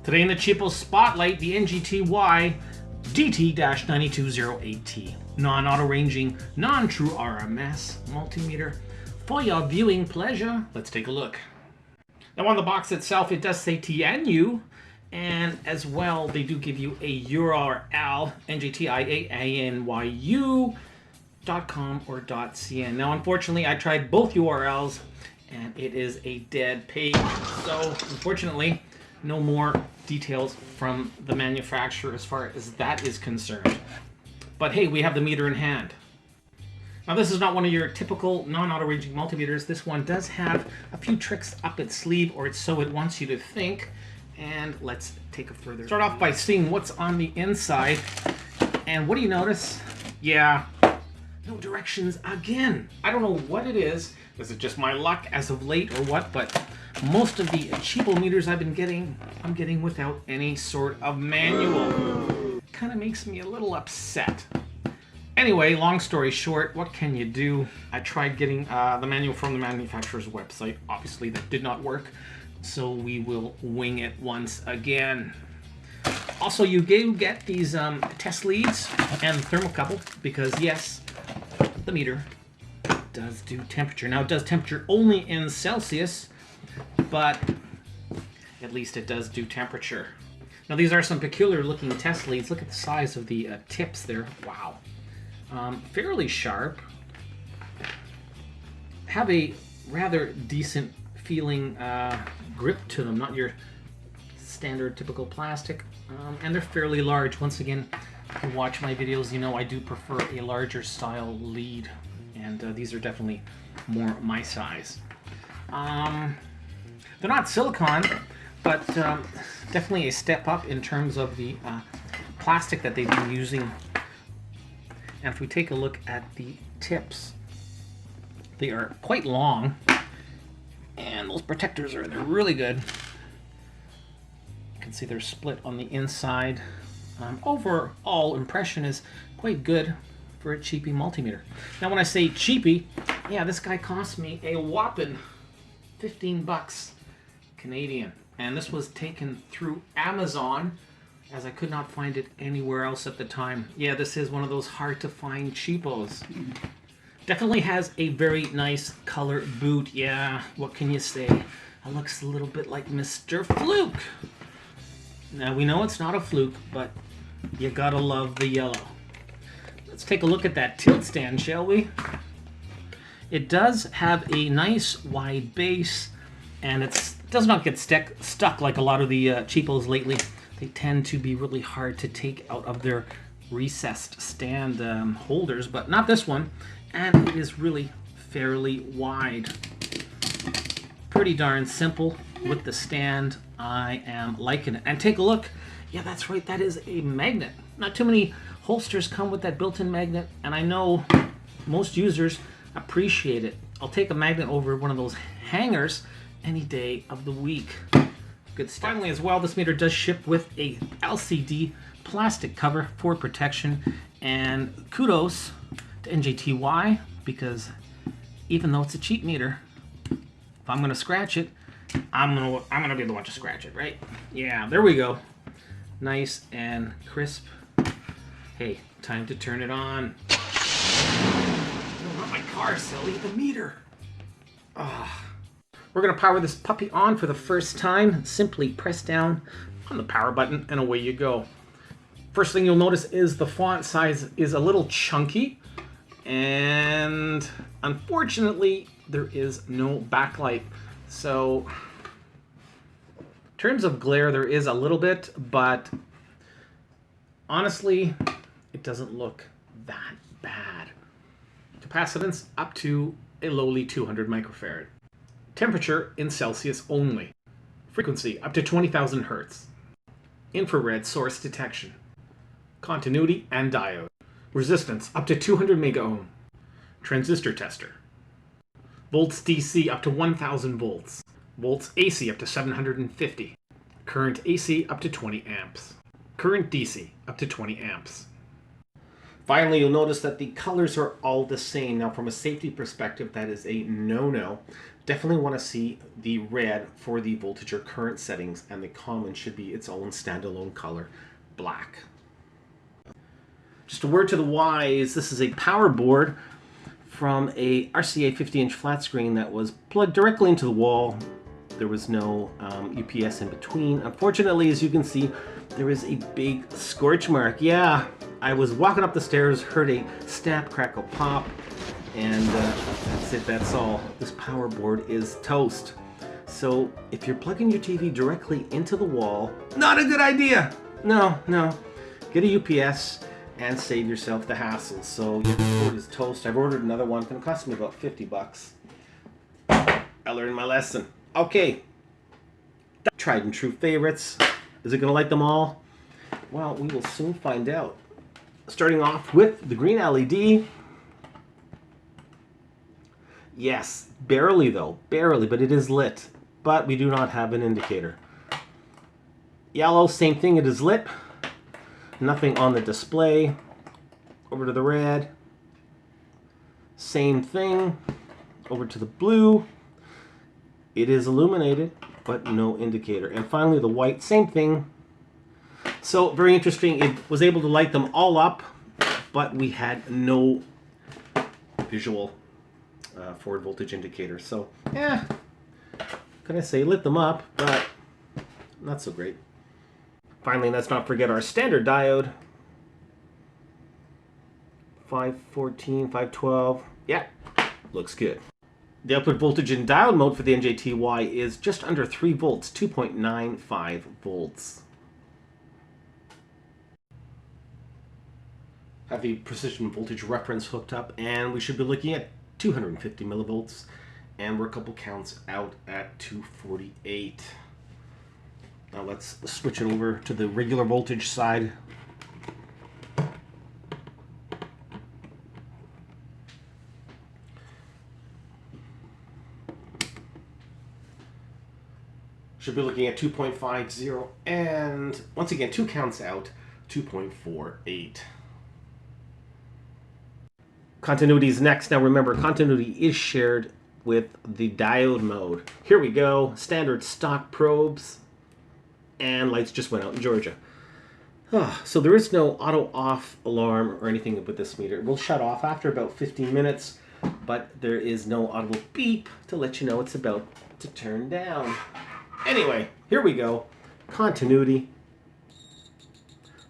Today in the cheapo spotlight, the NJTY DT-9208T. Non-auto ranging, non-true RMS multimeter for your viewing pleasure. Let's take a look. Now on the box itself, it does say TNU, and as well, they do give you a URL, NJTY.com or .cn. Now unfortunately, I tried both URLs, and it is a dead page. So unfortunately, no more details from the manufacturer as far as that is concerned. But hey, we have the meter in hand. Now this is not one of your typical non-auto ranging multimeters. This one does have a few tricks up its sleeve, or it's so it wants you to think. And let's take a further. Start off by seeing what's on the inside. And what do you notice? Yeah, no directions again. I don't know what it is. Is it just my luck as of late or what? But most of the cheapo meters I've been getting, I'm getting without any sort of manual. Kind of makes me a little upset. Anyway, long story short, what can you do? I tried getting the manual from the manufacturer's website. Obviously, that did not work, so we will wing it once again. Also, you do get these test leads and thermocouple because, yes, the meter does do temperature. Now, it does temperature only in Celsius, but at least it does do temperature. Now these are some peculiar looking test leads. Look at the size of the tips there. Wow. Fairly sharp. Have a rather decent feeling grip to them, not your standard typical plastic. And they're fairly large. Once again, if you watch my videos, you know I do prefer a larger style lead. And these are definitely more my size. They're not silicone, but definitely a step up in terms of the plastic that they've been using. And if we take a look at the tips, they are quite long, and those protectors they're really good. You can see they're split on the inside. Overall impression is quite good for a cheapy multimeter. Now when I say cheapy, yeah, this guy cost me a whopping 15 bucks Canadian, and this was taken through Amazon as I could not find it anywhere else at the time. Yeah, this is one of those hard to find cheapos. Definitely has a very nice color boot. Yeah, what can you say? It looks a little bit like Mr. Fluke. Now we know it's not a fluke, but you gotta love the yellow. Let's take a look at that tilt stand, shall we? It does have a nice wide base, and it does not get stuck like a lot of the cheapos lately. They tend to be really hard to take out of their recessed stand holders, but not this one. And it is really fairly wide. Pretty darn simple with the stand. I am liking it. And take a look. Yeah, that's right. That is a magnet. Not too many holsters come with that built-in magnet, and I know most users appreciate it. I'll take a magnet over one of those hangers any day of the week. Good stuff. Finally, as well, this meter does ship with a LCD plastic cover for protection, and kudos to NJTY, because even though it's a cheap meter, if I'm gonna scratch it, I'm gonna be the one to scratch it, right? Yeah, there we go. Nice and crisp. Hey, time to turn it on. No, not my car, silly, the meter. We're gonna power this puppy on for the first time. Simply press down on the power button and away you go. First thing you'll notice is the font size is a little chunky, and unfortunately there is no backlight. So in terms of glare, there is a little bit, but honestly, it doesn't look that bad. Capacitance up to a lowly 200 microfarad. Temperature in Celsius only. Frequency up to 20,000 Hertz. Infrared source detection. Continuity and diode. Resistance up to 200 megaohm. Transistor tester. Volts DC up to 1000 volts. Volts AC up to 750. Current AC up to 20 amps. Current DC up to 20 amps. Finally, you'll notice that the colors are all the same. Now, from a safety perspective, that is a no-no. Definitely want to see the red for the voltage or current settings, and the common should be its own standalone color, black. Just a word to the wise, this is a power board from a RCA 50-inch flat screen that was plugged directly into the wall. There was no UPS in between. Unfortunately, as you can see, there is a big scorch mark. Yeah, I was walking up the stairs, heard a snap, crackle, pop, and that's it, that's all. This power board is toast. So if you're plugging your TV directly into the wall, not a good idea. No, get a UPS and save yourself the hassle. So your board is toast. I've ordered another one. It's gonna cost me about 50 bucks. I learned my lesson. Okay, tried and true favorites. Is it gonna light them all? Well, we will soon find out. Starting off with the green LED. Yes, barely though, barely, but it is lit. But we do not have an indicator. Yellow, same thing, it is lit. Nothing on the display. Over to the red. Same thing. Over to the blue. It is illuminated, but no indicator. And finally the white, same thing. So very interesting. It was able to light them all up, but we had no visual forward voltage indicator. So yeah, can I say lit them up, but not so great. Finally, let's not forget our standard diode. 514, 512. Yeah, looks good. The output voltage in diode mode for the NJTY is just under 3 volts, 2.95 volts. Have the precision voltage reference hooked up, and we should be looking at 250 millivolts, and we're a couple counts out at 248. Now let's switch it over to the regular voltage side. Should be looking at 2.50, and once again, 2 counts out, 2.48. Continuity is next. Now remember, continuity is shared with the diode mode. Here we go, standard stock probes. And lights just went out in Georgia. So there is no auto off alarm or anything with this meter. It will shut off after about 15 minutes, but there is no audible beep to let you know it's about to turn down. Anyway, here we go. Continuity.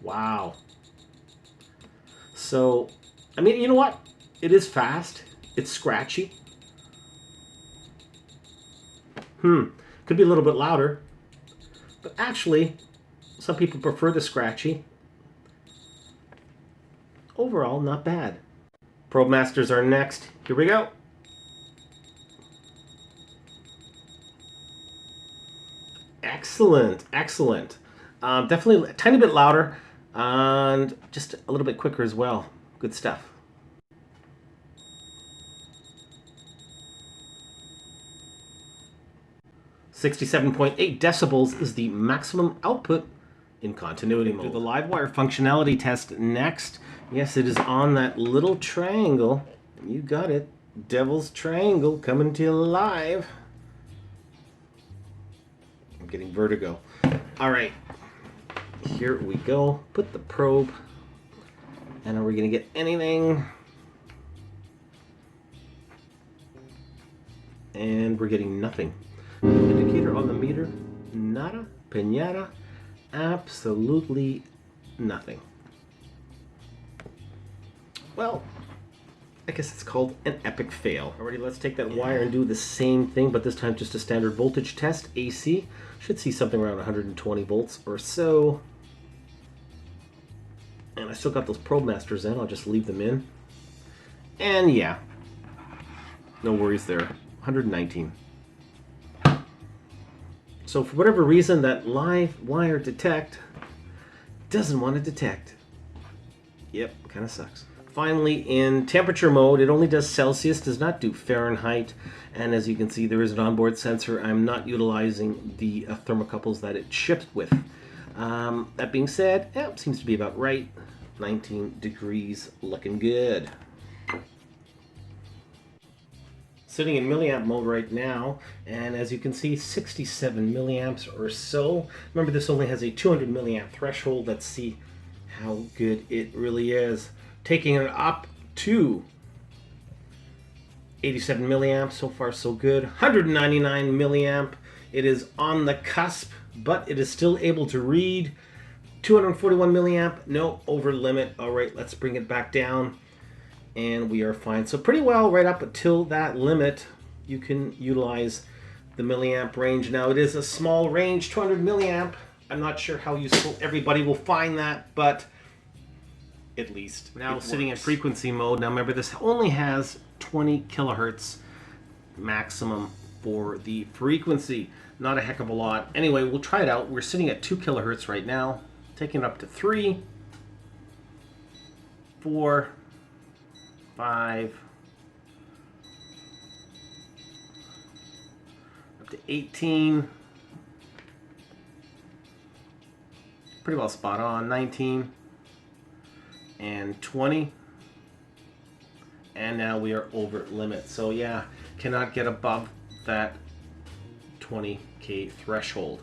Wow. So, I mean, you know what? It is fast. It's scratchy. Could be a little bit louder. But actually, some people prefer the scratchy. Overall, not bad. Probe masters are next. Here we go. Excellent, excellent. Definitely a tiny bit louder and just a little bit quicker as well. Good stuff. .8 decibels is the maximum output in continuity mode. Do the live wire functionality test next. Yes, it is on that little triangle. You got it. Devil's Triangle coming to you live. I'm getting vertigo. All right, here we go. Put the probe. And are we going to get anything? And we're getting nothing. No indicator on the meter, nada, piñata, absolutely nothing. Well, I guess it's called an epic fail. Alrighty, let's take that wire and do the same thing, but this time just a standard voltage test, AC. Should see something around 120 volts or so. And I still got those probe masters in, I'll just leave them in. And yeah, no worries there, 119. So for whatever reason, that live wire detect doesn't want to detect. Yep, kind of sucks. Finally, in temperature mode, it only does Celsius, does not do Fahrenheit. And as you can see, there is an onboard sensor. I'm not utilizing the thermocouples that it ships with. That being said, yeah, seems to be about right. 19 degrees, looking good. Sitting in milliamp mode right now, and as you can see, 67 milliamps or so. Remember, this only has a 200 milliamp threshold. Let's see how good it really is. Taking it up to 87 milliamps, so far so good. 199 milliamp, it is on the cusp, but it is still able to read. 241 milliamp, no over limit. All right, let's bring it back down. And we are fine. So pretty well right up until that limit, you can utilize the milliamp range. Now it is a small range, 200 milliamp. I'm not sure how useful everybody will find that, but at least now sitting in frequency mode. Now remember, this only has 20 kilohertz maximum for the frequency. Not a heck of a lot. Anyway, we'll try it out. We're sitting at 2 kilohertz right now. Taking it up to 3, 4, 5, up to 18, pretty well spot on, 19, and 20, and now we are over limit. So yeah, cannot get above that 20K threshold.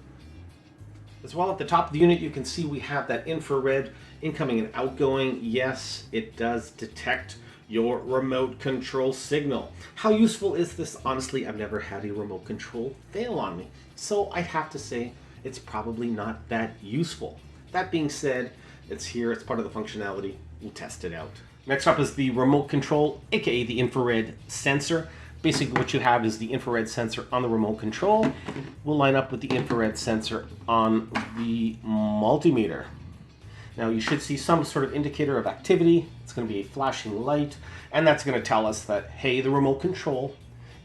As well, at the top of the unit, you can see we have that infrared incoming and outgoing. Yes, it does detect your remote control signal. How useful is this? Honestly, I've never had a remote control fail on me, so I'd have to say it's probably not that useful. That being said, it's here, it's part of the functionality. We'll test it out. Next up is the remote control, aka the infrared sensor. Basically what you have is the infrared sensor on the remote control will line up with the infrared sensor on the multimeter. Now you should see some sort of indicator of activity. It's going to be a flashing light, and that's going to tell us that, hey, the remote control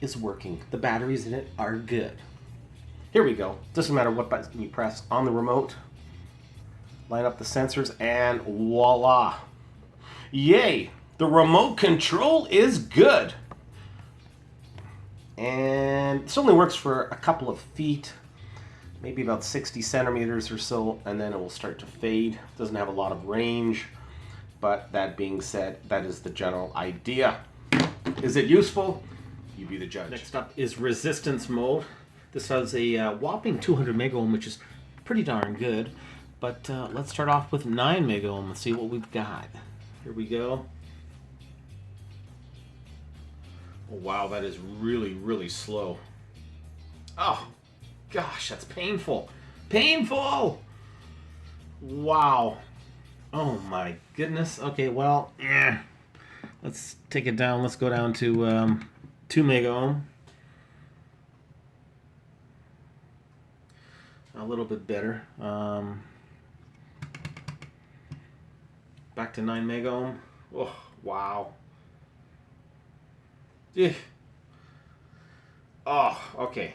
is working. The batteries in it are good. Here we go. Doesn't matter what button you press on the remote. Line up the sensors, and voila. Yay! The remote control is good. And this only works for a couple of feet, maybe about 60 centimeters or so, and then it will start to fade. Doesn't have a lot of range, but that being said, that is the general idea. Is it useful? You be the judge. Next up is resistance mode. This has a whopping 200 mega ohm, which is pretty darn good. But let's start off with 9 mega ohm and see what we've got. Here we go. Oh, wow, that is really, really slow. Oh, gosh, that's painful. Painful! Wow. Oh, my goodness. Okay, well, let's take it down. Let's go down to 2 mega ohm. A little bit better. Back to 9 mega ohm. Oh, wow. Oh, okay.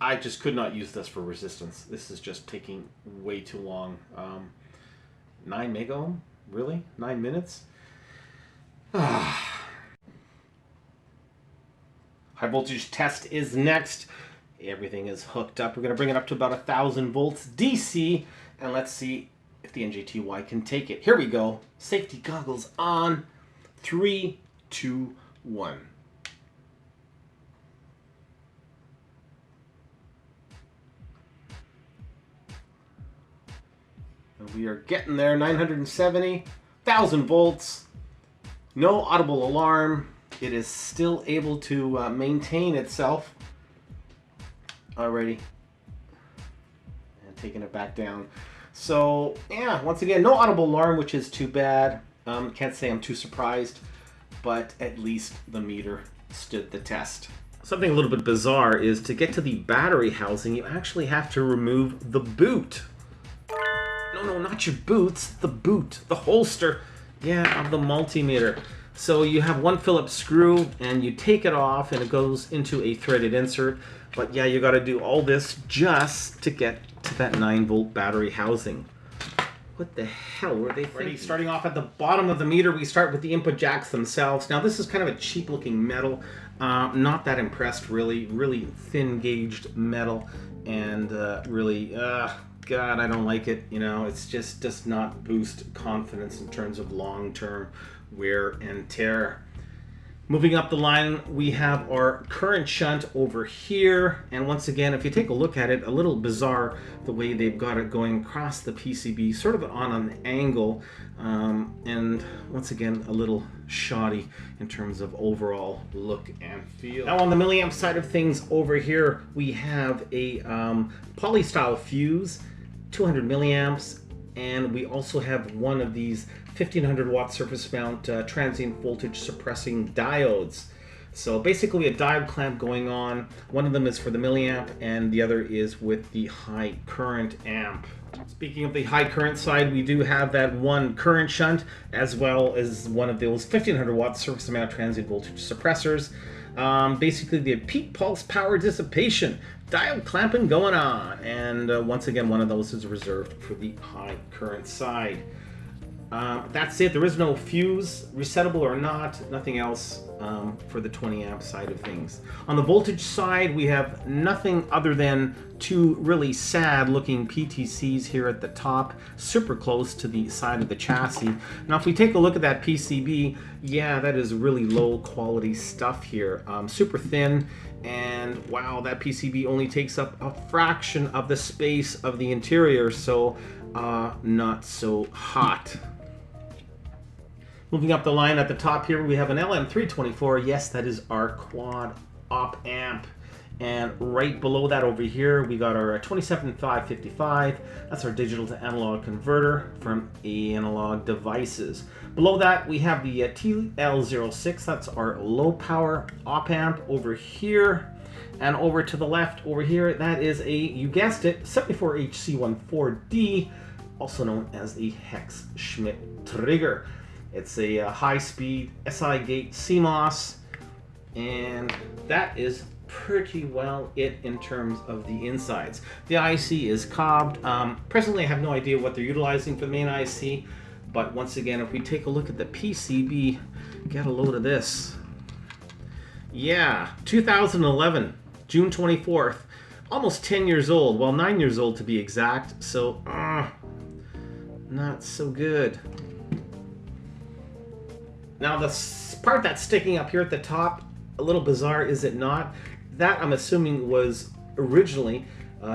I just could not use this for resistance. This is just taking way too long. 9 mega ohm? Really? 9 minutes? High voltage test is next. Everything is hooked up. We're going to bring it up to about 1,000 volts DC, and let's see if the NJTY can take it. Here we go. Safety goggles on. 3, 2, 1. We are getting there. 970, 1,000 volts. No audible alarm. It is still able to maintain itself. Alrighty. And taking it back down. So, yeah, once again, no audible alarm, which is too bad. Can't say I'm too surprised, but at least the meter stood the test. Something a little bit bizarre is to get to the battery housing, you actually have to remove the boot. No, not your boots, the boot, the holster, yeah, of the multimeter. So you have one Phillips screw and you take it off and it goes into a threaded insert. But yeah, you got to do all this just to get to that 9-volt battery housing. What the hell were they thinking? Starting off at the bottom of the meter, we start with the input jacks themselves. Now this is kind of a cheap looking metal. Not that impressed really. Really thin gauged metal and really God, I don't like it. You know, it's just does not boost confidence in terms of long-term wear and tear. Moving up the line, we have our current shunt over here. And once again, if you take a look at it, a little bizarre the way they've got it going across the PCB, sort of on an angle. And once again, a little shoddy in terms of overall look and feel. Now on the milliamp side of things over here, we have a polystyle fuse, 200 milliamps. And we also have one of these 1500 watt surface mount transient voltage suppressing diodes. So basically a diode clamp going on. One of them is for the milliamp and the other is with the high current amp. Speaking of the high current side, we do have that one current shunt as well as one of those 1500 watt surface mount transient voltage suppressors. Basically the peak pulse power dissipation diode clamping going on, and once again one of those is reserved for the high current side. That's it. There is no fuse, resettable or not, nothing else for the 20 amp side of things. On the voltage side, we have nothing other than two really sad looking PTCs here at the top, super close to the side of the chassis. Now if we take a look at that PCB, yeah, that is really low quality stuff here, super thin, and wow, that PCB only takes up a fraction of the space of the interior, so not so hot. Moving up the line at the top here, we have an LM324. Yes, that is our quad op amp. And right below that over here, we got our 27555. That's our digital to analog converter from Analog Devices. Below that, we have the TL06. That's our low power op amp over here. And over to the left over here, that is a, you guessed it, 74HC14D, also known as the Hex Schmidt trigger. It's a high-speed SI gate CMOS, and that is pretty well it in terms of the insides. The IC is cobbed. Presently, I have no idea what they're utilizing for the main IC, but once again, if we take a look at the PCB, get a load of this. Yeah, 2011, June 24th, almost 10 years old, well 9 years old to be exact, so not so good. Now the part that's sticking up here at the top, a little bizarre, is it not? That I'm assuming was originally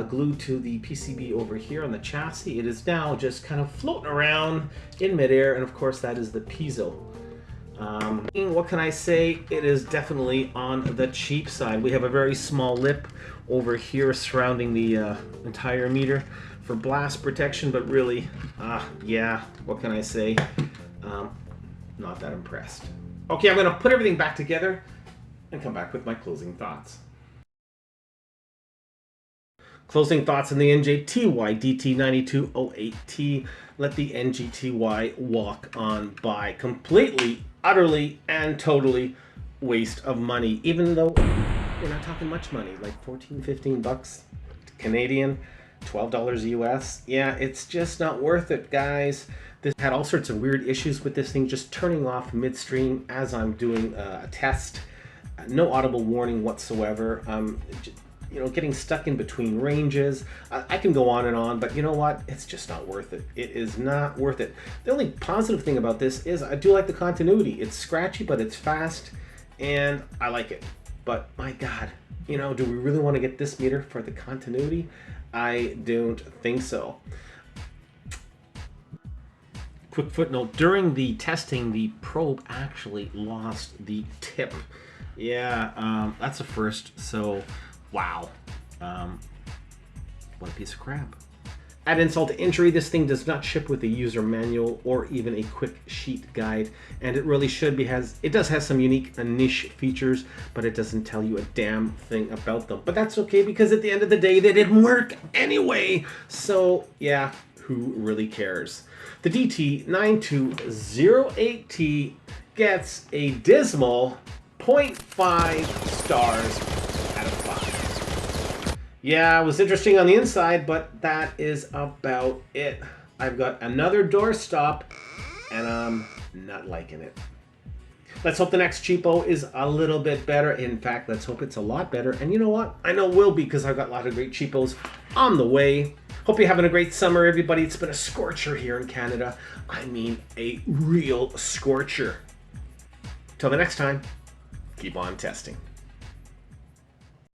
glued to the PCB over here on the chassis. It is now just kind of floating around in midair, and of course that is the piezo. What can I say? It is definitely on the cheap side. We have a very small lip over here surrounding the entire meter for blast protection, but really, yeah, what can I say? Not that impressed. Okay, I'm going to put everything back together and come back with my closing thoughts. Closing thoughts on the NJTY DT9208T. Let the NJTY walk on by. Completely, utterly, and totally waste of money. Even though we're not talking much money, like 14, 15 bucks Canadian, $12 US. Yeah, it's just not worth it, guys. This had all sorts of weird issues with this thing just turning off midstream as I'm doing a test. No audible warning whatsoever. You know, getting stuck in between ranges. I can go on and on, but you know what? It's just not worth it. It is not worth it. The only positive thing about this is I do like the continuity. It's scratchy, but it's fast, and I like it. But my God, you know, do we really want to get this meter for the continuity? I don't think so. Quick footnote, during the testing, the probe actually lost the tip. Yeah, that's a first, so wow. What a piece of crap. Add insult to injury, this thing does not ship with a user manual or even a quick sheet guide, and it really should be. It does have some unique niche features, but it doesn't tell you a damn thing about them. But that's okay, because at the end of the day, they didn't work anyway. So yeah, who really cares? The DT9208T gets a dismal 0.5 stars out of 5. Yeah, it was interesting on the inside, but that is about it. I've got another doorstop, and I'm not liking it. Let's hope the next cheapo is a little bit better. In fact, let's hope it's a lot better. And you know what? I know it will be, because I've got a lot of great cheapos on the way. Hope you're having a great summer, everybody. It's been a scorcher here in Canada. I mean, a real scorcher. Till the next time, keep on testing.